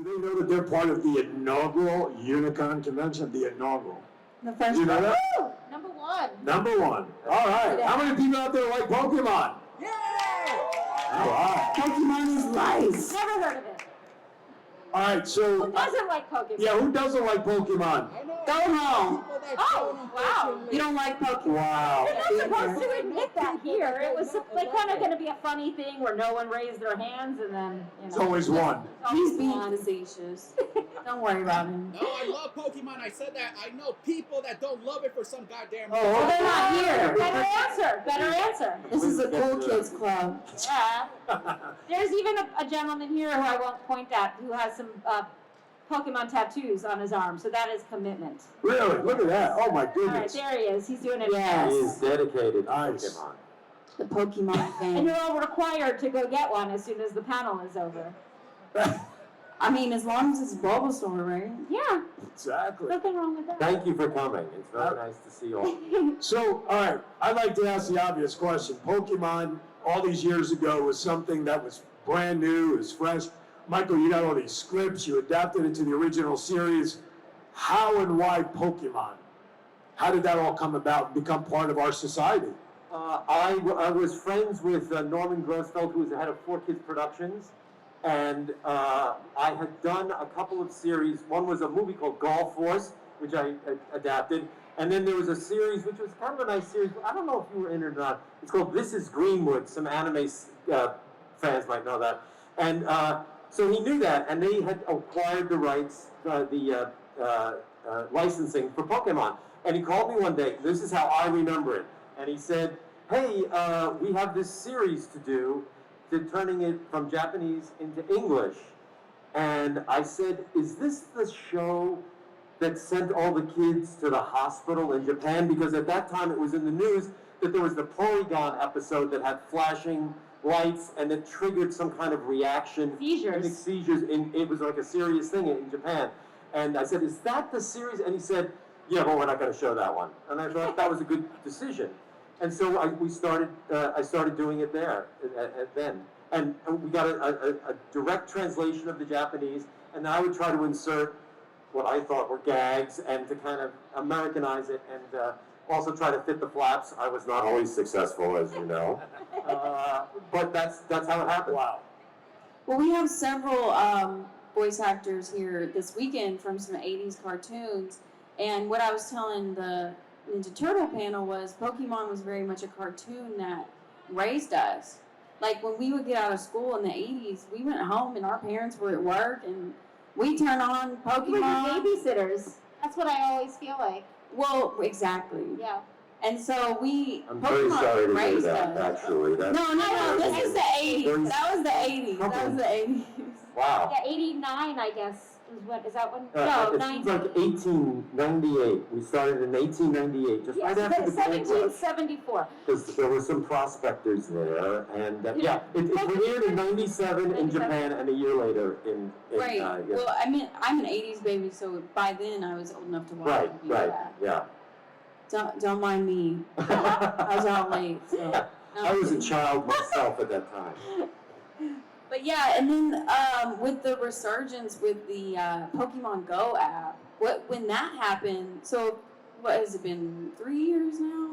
Do they know that they're part of the inaugural UniCon convention? The inaugural. The first You know one. that? Woo! Number one. Number one. All right. How many people out there like Pokemon? Yeah! All right. Pokemon is life. Never heard of it. All right. So, Who doesn't like Pokemon? yeah, who doesn't like Pokemon? I know. Go home. People that Oh, don't, wow. unfortunately- You don't like Pokemon. Wow. You're not supposed to admit that here. It was like kind of going to be a funny thing where no one raised their hands and then, you know. It's always one. He's being facetious. Don't worry about him. No, I love Pokemon. I said that. I know people that don't love it for some goddamn Oh, Well, they're not here. Better answer. Better answer. This is a cool kids club. Yeah. There's even a gentleman here who I won't point at who has some Pokemon tattoos on his arm. So that is commitment. Really? Look at that. Oh, my All right, goodness. there he is. He's doing it. Yes. He is dedicated to Nice. Pokemon. The Pokemon And fan. you're all required to go get one as soon as the panel is over. I mean, as long as it's Bulbasaur, right? Yeah, Exactly. nothing wrong with that. Thank you for coming. It's very nice to see you all. So, all right, I'd like to ask the obvious question. Pokemon, all these years ago, was something that was brand new, it was fresh. Michael, you got all these scripts, you adapted it to the original series. How and why Pokemon? How did that all come about and become part of our society? I was friends with Norman Grossfeld, who was the head of 4Kids Productions, and I had done a couple of series. One was a movie called Golf Force, which I adapted, and then there was a series, which was kind of a nice series. I don't know if you were in it or not. It's called This Is Greenwood. Some anime fans might know that. And so he knew that, and they had acquired the rights, the licensing for Pokemon. And he called me one day. This is how I remember it. And he said, hey, we have this series to do, turning it from Japanese into English. And I said, is this the show that sent all the kids to the hospital in Japan? Because at that time it was in the news that there was the Porygon episode that had flashing lights and it triggered some kind of reaction. Seizures. Seizures. It was like a serious thing in Japan. And I said, is that the series? And he said, yeah, but we're not going to show that one. And I thought that was a good decision. And so I started doing it there then. And we got a direct translation of the Japanese, and then I would try to insert what I thought were gags and to kind of Americanize it and also try to fit the flaps. I was not always successful, as you know. But that's how it happened. Wow. Well, we have several voice actors here this weekend from some 80s cartoons. And what I was telling the Ninja Turtle panel was Pokemon was very much a cartoon that raised us. Like when we would get out of school in the 80s, we went home and our parents were at work and we turned on You were your Pokemon. babysitters. That's what I always feel like. Well, exactly. Yeah. And so I'm very sorry to hear raised that, us. actually. No, this is the 80s. Very- That was the 80s. That was the 80s. Wow. Yeah, 89, I guess, is that when? It No, seems 90. like 1898. We started in 1898, just right after the gold rush. 1774. Because there were some prospectors there, and it premiered in 97 in Japan, and a year later in Right. yeah. Well, I mean, I'm an 80s baby, so by then I was old enough to watch it. Right, yeah. Don't mind me. I was out late, so. I was a child myself at that time. But yeah, and then with the resurgence with the Pokemon Go app, when that happened, so what has it been, 3 years now?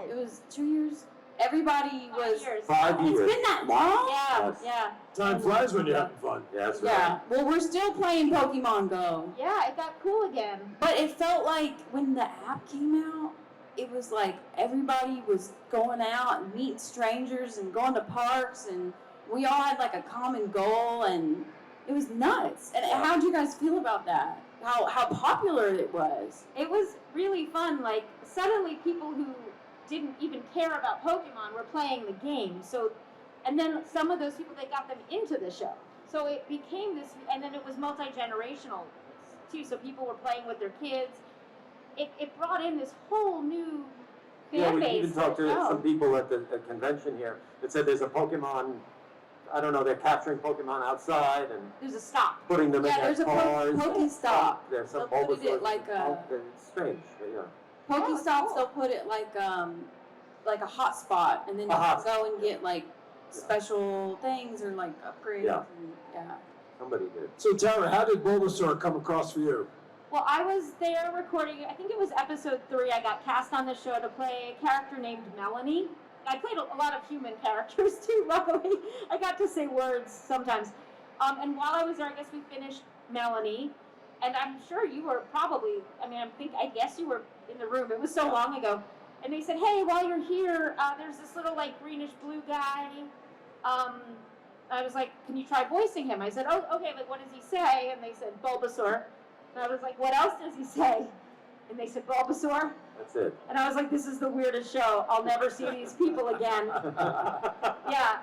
It was 2 years? Everybody was... 5 years. It's been that long? Yeah, Yes. yeah. Time flies when you're having fun. Yeah, that's Yeah, right. well, we're still playing Pokemon Go. Yeah, it got cool again. But it felt like when the app came out, it was like everybody was going out and meeting strangers and going to parks, and we all had like a common goal, and it was nuts. And how did you guys feel about that? How popular it was? It was really fun. Like, suddenly people who didn't even care about Pokemon were playing the game. So, and then some of those people, they got them into the show. So it became this, and then it was multi-generational too. So people were playing with their kids. It brought in this whole new fan We base. even talked to some people at the convention here that said there's a Pokemon, I don't know, they're capturing Pokemon outside and There's a stop. putting them in Yeah, their there's a cars. Pokestop. There's some They'll put it Bulbasaur. like a- It's strange, but yeah. Pokestops, cool. they'll put it like a hot spot, and then you A can hot go and get like special things or like upgrades. Yeah. And, yeah. Somebody did. So Tara, how did Bulbasaur come across for you? Well, I was there recording, I think it was episode 3. I got cast on the show to play a character named Melanie. I played a lot of human characters too, luckily. I got to say words sometimes. And while I was there, I guess we finished Melanie. And I'm sure you were probably, I guess you were in the room. It was so long ago. And they said, hey, while you're here, there's this little like greenish blue guy. I was like, can you try voicing him? I said, oh, okay, like what does he say? And they said, Bulbasaur. And I was like, what else does he say? And they said, Bulbasaur. That's it. And I was like, this is the weirdest show. I'll never see these people again. Yeah,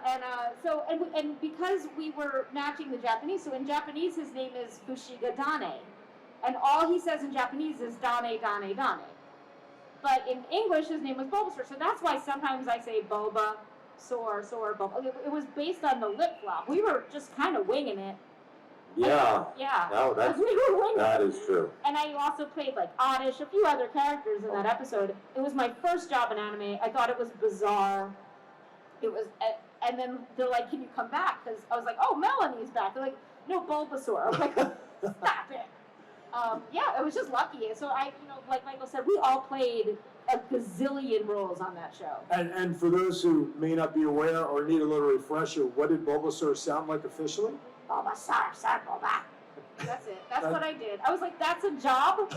and because we were matching the Japanese, so in Japanese his name is Fushiga Dane. And all he says in Japanese is Dane, Dane, Dane. But in English his name was Bulbasaur. So that's why sometimes I say Bulba, Soar, Bulba. It was based on the lip flop. We were just kind of winging it. Yeah. Yeah. No, that is true. And I also played like Oddish, a few other characters in that episode. It was my first job in anime. I thought it was bizarre. It was, and then they're like, "Can you come back?" Because I was like, "Oh, Melanie's back." They're like, "No, Bulbasaur." I was like, "Stop it." Yeah, it was just lucky. So like Michael said, we all played a gazillion roles on that show. And for those who may not be aware or need a little refresher, what did Bulbasaur sound like officially? Bulbasaur, Bulba. That's it. That's what I did. I was like, that's a job?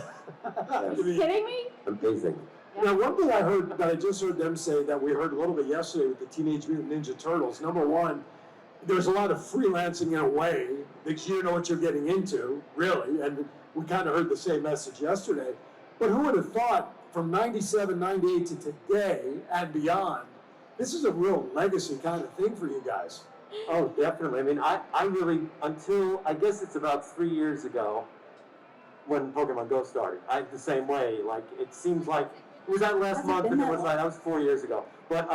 Are you kidding me? Amazing. Yeah. Now, one thing I heard that I just heard them say that we heard a little bit yesterday with the Teenage Mutant Ninja Turtles. Number one, there's a lot of freelancing in a way because you know what you're getting into, really. And we kind of heard the same message yesterday. But who would have thought from 97, 98 to today and beyond, this is a real legacy kind of thing for you guys. Oh, definitely. I mean, I really, until, I guess it's about 3 years ago when Pokemon Go started, the same way. Like, it seems like, it was that last month, and it was like, that was 4 years ago. But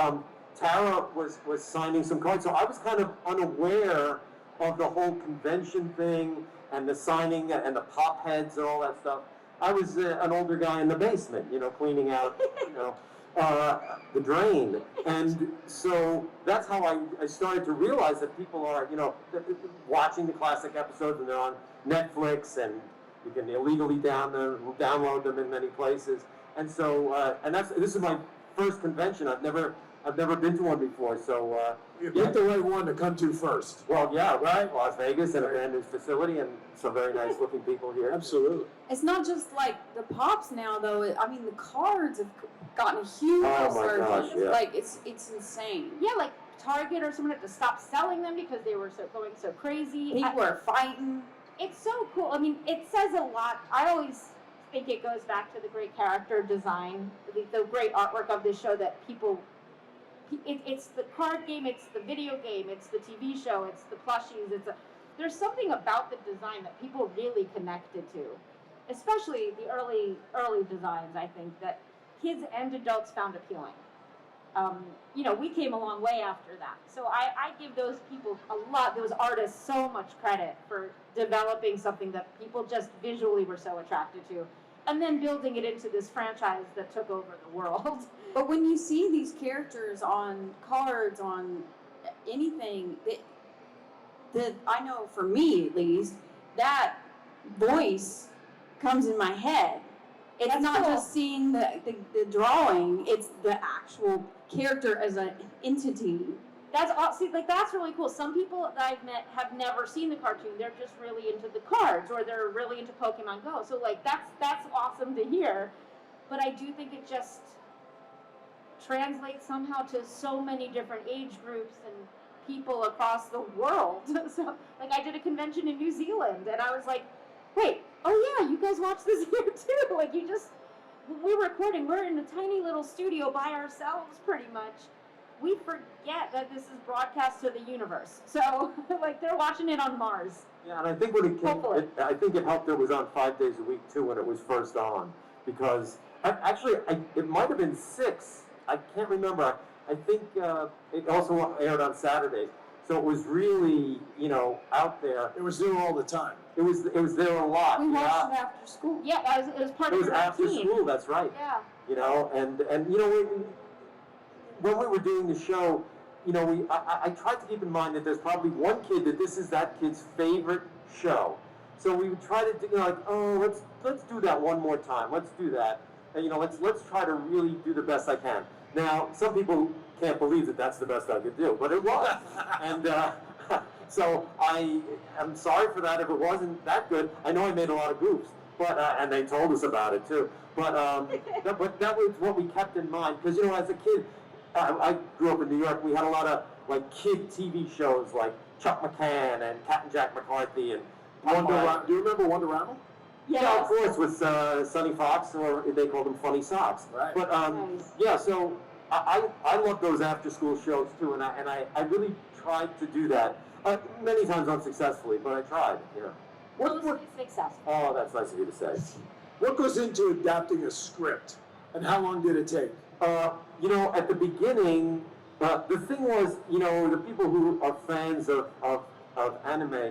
Tara was signing some cards, so I was kind of unaware of the whole convention thing and the signing and the pop heads and all that stuff. I was an older guy in the basement, cleaning out, the drain. And so that's how I started to realize that people are, watching the classic episodes, and they're on Netflix, and you can illegally download them in many places. And so, this is my first convention. I've never been to one before, so You picked the right one to come to first. well, yeah, right. Las Vegas and a brand new facility and some very nice looking people here. Absolutely. It's not just like the pops now, though. I mean, the cards have gotten a huge Oh my resurgence. gosh, yeah. Like it's insane. Yeah, like Target or someone had to stop selling them because they were going so crazy. People are fighting. It's so cool. I mean, it says a lot. I always think it goes back to the great character design, the great artwork of this show that people. It's the card game, it's the video game, it's the TV show, it's the plushies. There's something about the design that people really connected to, especially the early designs. I think that kids and adults found appealing. We came a long way after that, so I give those people those artists so much credit for developing something that people just visually were so attracted to, and then building it into this franchise that took over the world. But when you see these characters on cards, on anything, that I know for me at least, that voice comes in my head. It's That's not cool. just seeing the drawing; it's the actual character as an entity. That's really cool. Some people that I've met have never seen the cartoon. They're just really into the cards, or they're really into Pokemon Go. So that's awesome to hear. But I do think it just translates somehow to so many different age groups and people across the world. So I did a convention in New Zealand, and I was like, wait, oh yeah, you guys watch this here too. We're recording. We're in a tiny little studio by ourselves, pretty much. We forget that this is broadcast to the universe. So, they're watching it on Mars. Yeah, and I think when it came, Hopefully. I think it helped it was on 5 days a week too when it was first on, because it might have been 6. I can't remember. I think it also aired on Saturdays, so it was really out there. It was there all the time. It was there a lot. We watched yeah. it after school. Yeah, it was part It of was the after routine. school. That's right. Yeah. And when we were doing the show, I tried to keep in mind that there's probably one kid that this is that kid's favorite show. So we would try to do, like, oh, let's do that one more time. Let's do that. And, you know, let's try to really do the best I can. Now, some people can't believe that that's the best I could do, but it was. And so I am sorry for that if it wasn't that good. I know I made a lot of goofs, but and they told us about it too. But that was what we kept in mind, because, you know, as a kid, I grew up in New York. We had a lot of like kid TV shows like Chuck McCann and Captain Jack McCarthy and Do you remember Wonderama? yeah, of course, with Sonny Fox, or they called them Funny Socks. Right. But Nice. yeah, so I love those after-school shows too, and I really tried to do that. Many times unsuccessfully, but I tried. You know. Mostly successful. Oh, that's nice of you to say. What goes into adapting a script, and how long did it take? You know, at the beginning, the thing was, you know, the people who are fans of anime,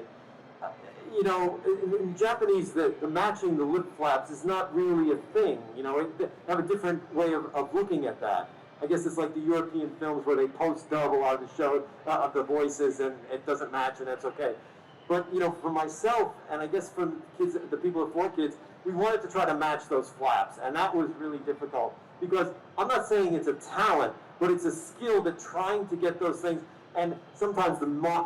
you know, in Japanese, the matching the lip flaps is not really a thing. You know, they have a different way of looking at that. I guess it's like the European films where they post-dub a lot of the show, of the voices, and it doesn't match, and that's okay. But, you know, for myself, and I guess for kids, the people with 4 kids, we wanted to try to match those flaps, and that was really difficult. Because I'm not saying it's a talent, but it's a skill that trying to get those things, and sometimes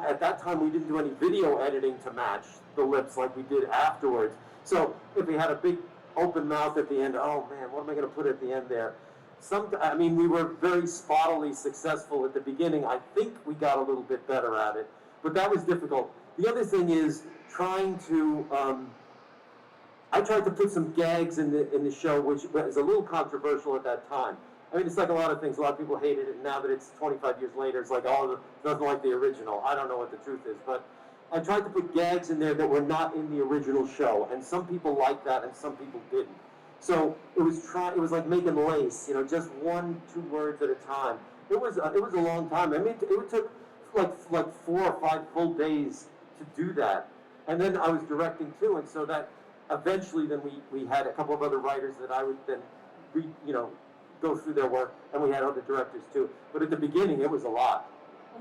at that time we didn't do any video editing to match the lips like we did afterwards. So if we had a big open mouth at the end, oh man, what am I going to put at the end there? I mean, we were very spottily successful at the beginning. I think we got a little bit better at it, but that was difficult. The other thing is trying to, I tried to put some gags in the show, which was a little controversial at that time. I mean, it's like a lot of things. A lot of people hated it, and now that it's 25 years later, it's like, oh, nothing like the original. I don't know what the truth is, but I tried to put gags in there that were not in the original show, and some people liked that, and some people didn't. So it was like making lace, you know, just 1, 2 words at a time. It was a long time. I mean, it took like 4 or 5 full days to do that, and then I was directing too, and so that eventually then we had a couple of other writers that I would then go through their work, and we had other directors too. But at the beginning, it was a lot.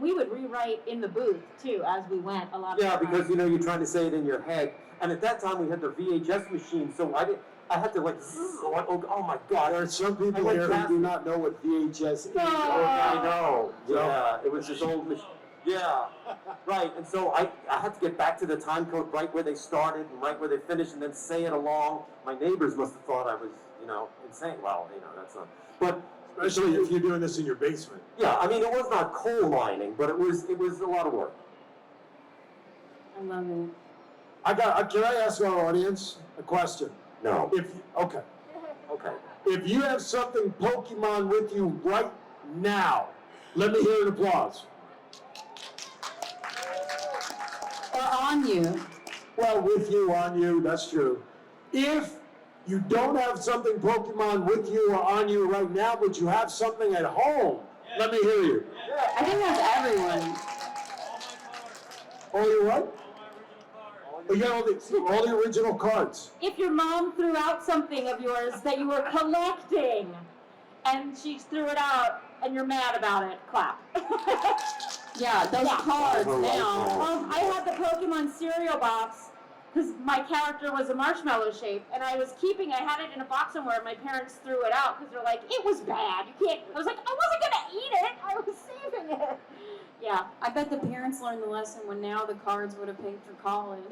We would rewrite in the booth too as we went a lot of Yeah, the time. because you're trying to say it in your head, and at that time we had the VHS machine, so I had to like, oh my God. There are some people here who do not know what VHS is. No. I know. Yeah, it was this old machine. Yeah, right. And so I had to get back to the time code right where they started and right where they finished, and then say it along. My neighbors must have thought I was, insane. Well, that's not. But Especially if you're doing this in your basement. yeah, I mean, it was not coal mining, but it was a lot of work. I love it. Can I ask our audience a question? No. Okay. Okay. If you have something Pokemon with you right now, let me hear an applause. Or on you. Well, with you, on you, that's true. If you don't have something Pokemon with you or on you right now, but you have something at home, let me hear you. I think that's everyone. All your what? Oh, you got all the original cards. If your mom threw out something of yours that you were collecting, and she threw it out, and you're mad about it, clap. Yeah, those Yeah. cards Oh, now. I had the Pokemon cereal box because my character was a marshmallow shape, and I had it in a box somewhere, and my parents threw it out because they're like, it was bad. You can't. I was like, I wasn't gonna eat it. I was saving it. Yeah. I bet the parents learned the lesson when now the cards would have paid for college.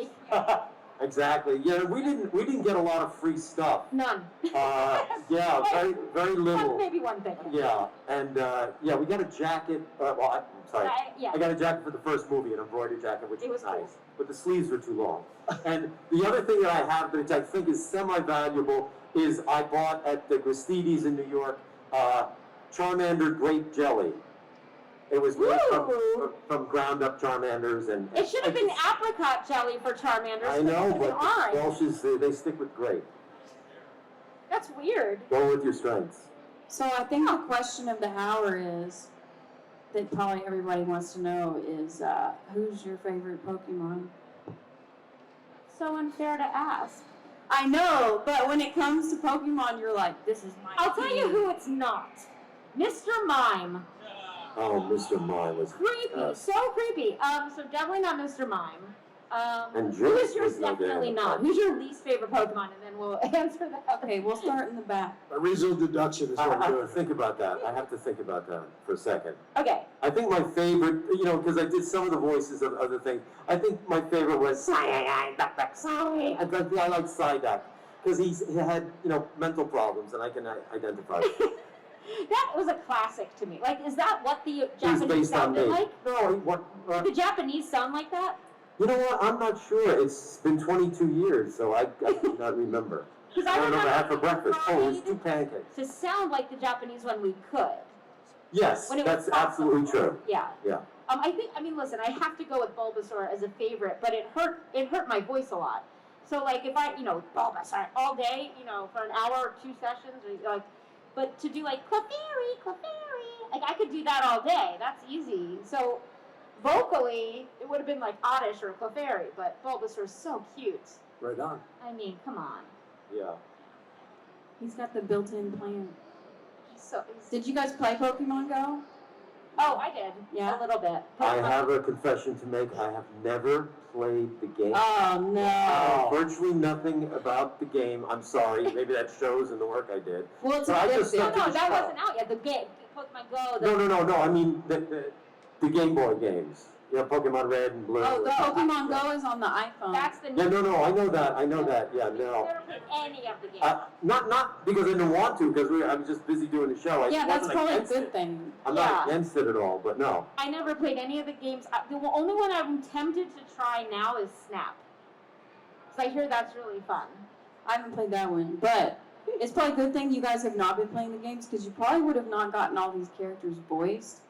Exactly. Yeah, we didn't get a lot of free stuff. None. Yeah, very very little. Maybe one thing. Yeah, and we got a jacket. I'm sorry. Yeah. I got a jacket for the first movie, an embroidered jacket, which It was was cool. nice. But the sleeves were too long. And the other thing that I have, which I think is semi-valuable, is I bought at the Gristedes in New York, Charmander grape jelly. It was made from ground-up Charmanders, and It should have been apricot jelly for Charmanders. I know, because it's but orange. Welsh's they stick with grape. That's weird. Go with your strengths. So I think the question of the hour is, that probably everybody wants to know is, who's your favorite Pokemon? So unfair to ask. I know, but when it comes to Pokemon, you're like, this is my I'll tell you team. who it's not. Mr. Mime. Oh, Mr. Mime was Creepy. So creepy. So definitely not Mr. Mime. And who is Jynx yours? was no Definitely damn not. fun. Who's your least favorite Pokemon? And then we'll answer that. Okay, we'll start in the back. A reasonable deduction is I what have we're to doing. think about that. I have to think about that for a second. Okay. I think my favorite, because I did some of the voices of other things. I think my favorite was Sorry. I like Psyduck because he had mental problems, and I can identify. That was a classic to me. Like, is that what the It was Japanese based on sounded me. like? No, Did the Japanese sound like that? you know what? I'm not sure. It's been 22 years, so I do not remember. Because I I remember half for breakfast. Oh, it was tried 2 pancakes. to sound like the Japanese when we could. Yes, When it was that's absolutely possible. true. Yeah. Yeah. Listen, I have to go with Bulbasaur as a favorite, but it hurt my voice a lot. So, like, if I, Bulbasaur all day, for an hour or 2 sessions, or like, but to do like Clefairy, like I could do that all day. That's easy. So, vocally, it would have been like Oddish or Clefairy, but Bulbasaur's so cute. Right on. I mean, come on. Yeah. He's got the built-in plan. He's Did you guys play Pokemon Go? Oh, I did. Yeah? A little bit. I have a confession to make. I have never played the game. Oh, no. Virtually nothing about the game. I'm sorry. Maybe that shows in the work I did. Well, it's But I a good just thing. stuck to No, the that show. wasn't out yet. The game, Pokemon Go. No. I mean the Game Boy games. Pokemon Red and Blue. Oh, the Pokemon Go is on the iPhone. That's the Yeah, no. I know that. Yeah, I've no. never played any of the games. Not because I didn't want to, because I was just busy doing the show. I Yeah, that's wasn't probably a against good it. thing. I'm Yeah. not against it at all, but no. I never played any of the games. The only one I'm tempted to try now is Snap. Because I hear that's really fun. I haven't played that one, but it's probably a good thing you guys have not been playing the games because you probably would have not gotten all these characters voiced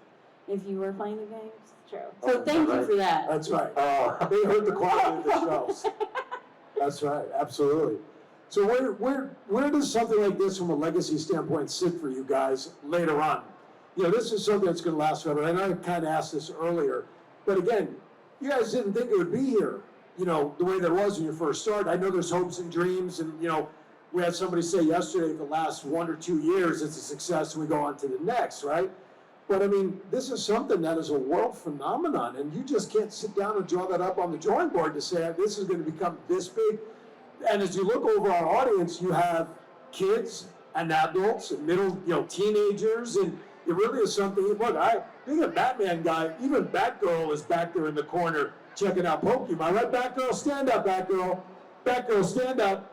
if you were playing the games. True. So Oh, thank you right. for that. That's right. Oh. They hurt the quality of the shows. That's right, absolutely. So where does something like this from a legacy standpoint sit for you guys later on? This is something that's going to last forever. And I kind of asked this earlier, but again, you guys didn't think it would be here, the way that it was when you first started. I know there's hopes and dreams, and we had somebody say yesterday, the last 1 or 2 years, it's a success, and we go on to the next, right? But I mean, this is something that is a world phenomenon, and you just can't sit down and draw that up on the drawing board to say this is going to become this big. And as you look over our audience, you have kids and adults and middle, teenagers, and it really is something. Look, being a Batman guy, even Batgirl is back there in the corner checking out Pokemon. Right, Batgirl, stand up, Batgirl. Batgirl, stand up.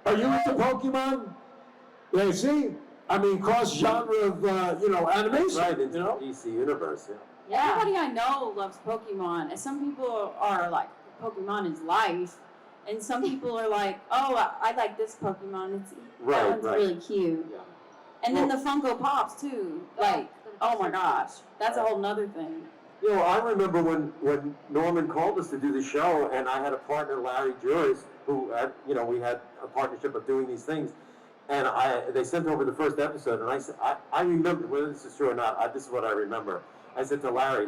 Are you into Pokemon? Yeah, see. I mean, cross-genre of, animation, Right into the DC universe, yeah. Yeah. Everybody I know loves Pokemon, and some people are like, Pokemon is life, and some people are like, oh, I like this Pokemon. That one's really cute. Yeah. And then the Funko Pops too. Like, oh my gosh, that's a whole nother thing. I remember when Norman called us to do the show, and I had a partner, Larry Juris, who we had a partnership of doing these things. And they sent over the first episode, and I said, I remember, whether this is true or not, this is what I remember. I said to Larry,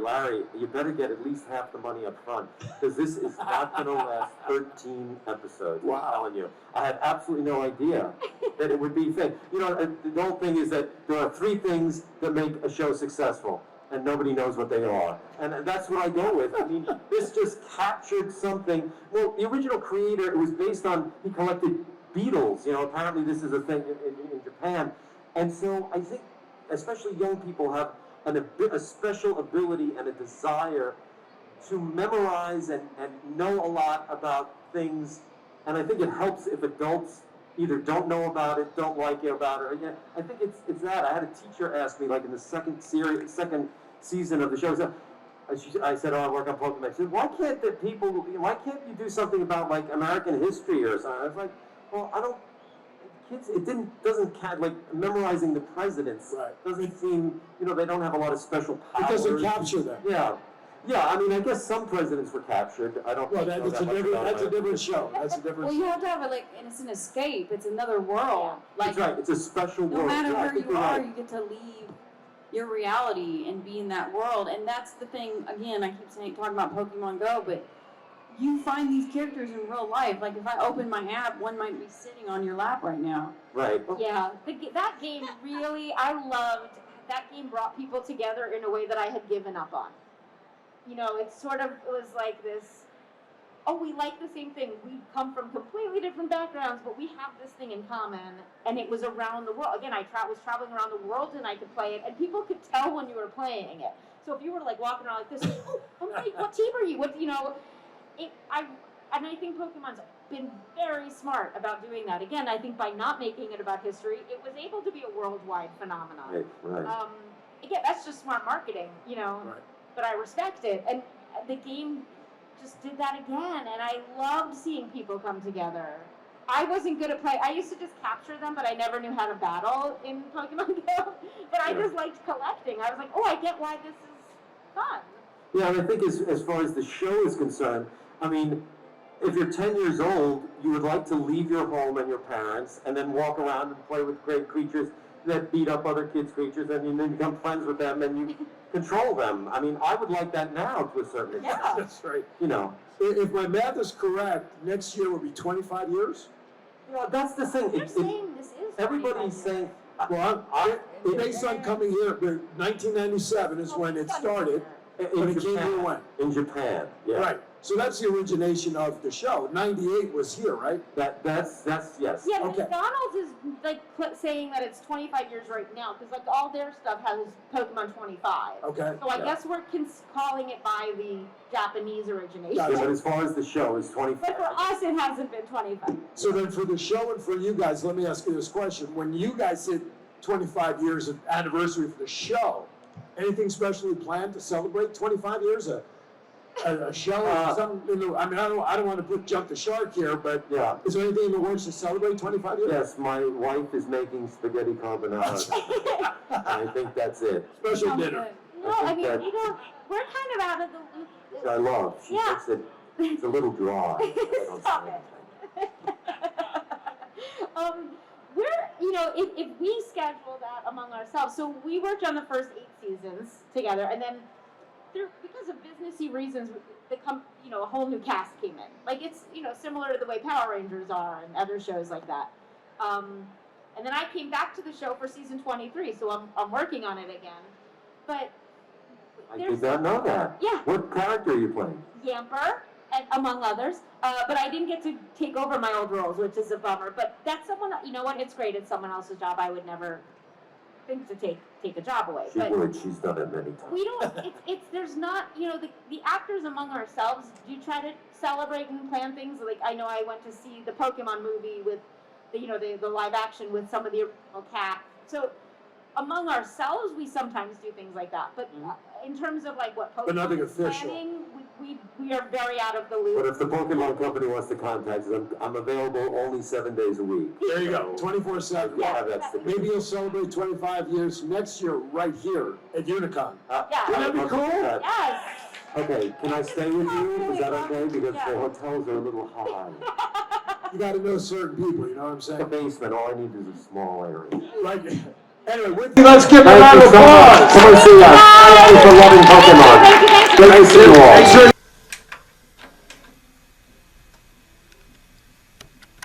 you better get at least half the money up front, because this is not going to last 13 episodes, Wow. I'm telling you. I had absolutely no idea that it would be fake. The whole thing is that there are 3 things that make a show successful, and nobody knows what they are. And that's what I go with. I mean, this just captured something. Well, the original creator, it was based on, he collected beetles. Apparently this is a thing in Japan. And so I think especially young people have a special ability and a desire to memorize and know a lot about things. And I think it helps if adults either don't know about it, don't like it about it. Or, I think it's that. I had a teacher ask me, like in the second season of the show, I said, I work on Pokemon. She said, why can't you do something about like American history or something? I was like, well, kids, doesn't count, like memorizing the presidents. Right. Doesn't seem, they don't have a lot of special powers. It doesn't capture them. Yeah. I mean, I guess some presidents were captured. I don't Well, know that's that much about a that. different show. That's a different Well, you have to have and it's an escape. It's another world. That's right. It's a special No world. matter Yeah, I where think you you're are, right. you get to leave your reality and be in that world. And that's the thing, again, I keep talking about Pokemon Go, but you find these characters in real life. Like if I open my app, one might be sitting on your lap right now. Right. Yeah, that game really, I loved, that game brought people together in a way that I had given up on. It was like this, oh, we like the same thing. We come from completely different backgrounds, but we have this thing in common. And it was around the world. Again, I was traveling around the world and I could play it, and people could tell when you were playing it. So if you were like walking around like this, oh my, what team are you? What, you know, and I think Pokemon's been very smart about doing that. Again, I think by not making it about history, it was able to be a worldwide phenomenon. Right. Again, that's just smart marketing, you know. Right. But I respect it, and the game just did that again, and I loved seeing people come together. I wasn't good at play. I used to just capture them, but I never knew how to battle in Pokemon Go. But I just liked collecting. I was like, oh, I get why this is fun. Yeah, and I think as far as the show is concerned, I mean, if you're 10 years old, you would like to leave your home and your parents and then walk around and play with great creatures that beat up other kids' creatures, and you then become friends with them and you control them. I mean, I would like that now to a certain extent. Yeah. That's right. You know. If my math is correct, next year will be 25 years? Yeah, that's the thing. They're saying this is Everybody's 25 saying, Well, based on coming here, but 1997 is when it started. But it came here when? In Japan, yeah. Right. So that's the origination of the show. 98 was here, right? That's yes. Yeah, Okay. McDonald's is like saying that it's 25 years right now because like all their stuff has Pokemon 25. Okay. So I guess we're calling it by the Japanese origination. Got Yeah, but as far as the show is 25. But for us, it hasn't been 25. So then for the show and for you guys, let me ask you this question. When you guys hit 25 years of anniversary for the show, anything specially planned to celebrate 25 years? A show or something? I mean, I don't want to jump the shark here, but Yeah. is there anything in the works to celebrate 25 years? Yes, my wife is making spaghetti carbonara. I think that's it. Special dinner. No, I mean, you know, we're kind of out of the loop. Which I love. She Yeah. makes it, it's a little dry. I don't Stop say it. We're, you know, if we schedule that among ourselves, so we worked on the first 8 seasons together, and then because of businessy reasons, you know, a whole new cast came in. Like it's, you know, similar to the way Power Rangers are and other shows like that. And then I came back to the show for season 23, so I'm working on it again. But I did not know that. Yeah. What character are you playing? Yamper, and among others. But I didn't get to take over my old roles, which is a bummer. But that's someone, you know what? It's great. It's someone else's job. I would never think to take a job away. She But would. She's done it many times. we don't. It's there's not. You know, the actors among ourselves do try to celebrate and plan things. Like I know I went to see the Pokemon movie with the live action with some of the original cast. So among ourselves, we sometimes do things like that. But in terms of like what Pokemon But nothing official. planning, we are very out of the loop. But if the Pokemon Company wants to contact us, I'm available only 7 days a week. There you go, 24/7. Yeah, that's the Maybe you'll celebrate 25 years next year right here at UniCon. Yeah. Wouldn't that be cool? Yes. Okay, can I stay with you? Is that okay? Because Yeah. the hotels are a little high. You got to know certain people, you know what I'm The saying? basement, all I need is a small area. Like, anyway, let's give a Thank round you of so much. applause. Come and see us. Thank you for loving Pokemon. Thank you. Good to see you all. Make sure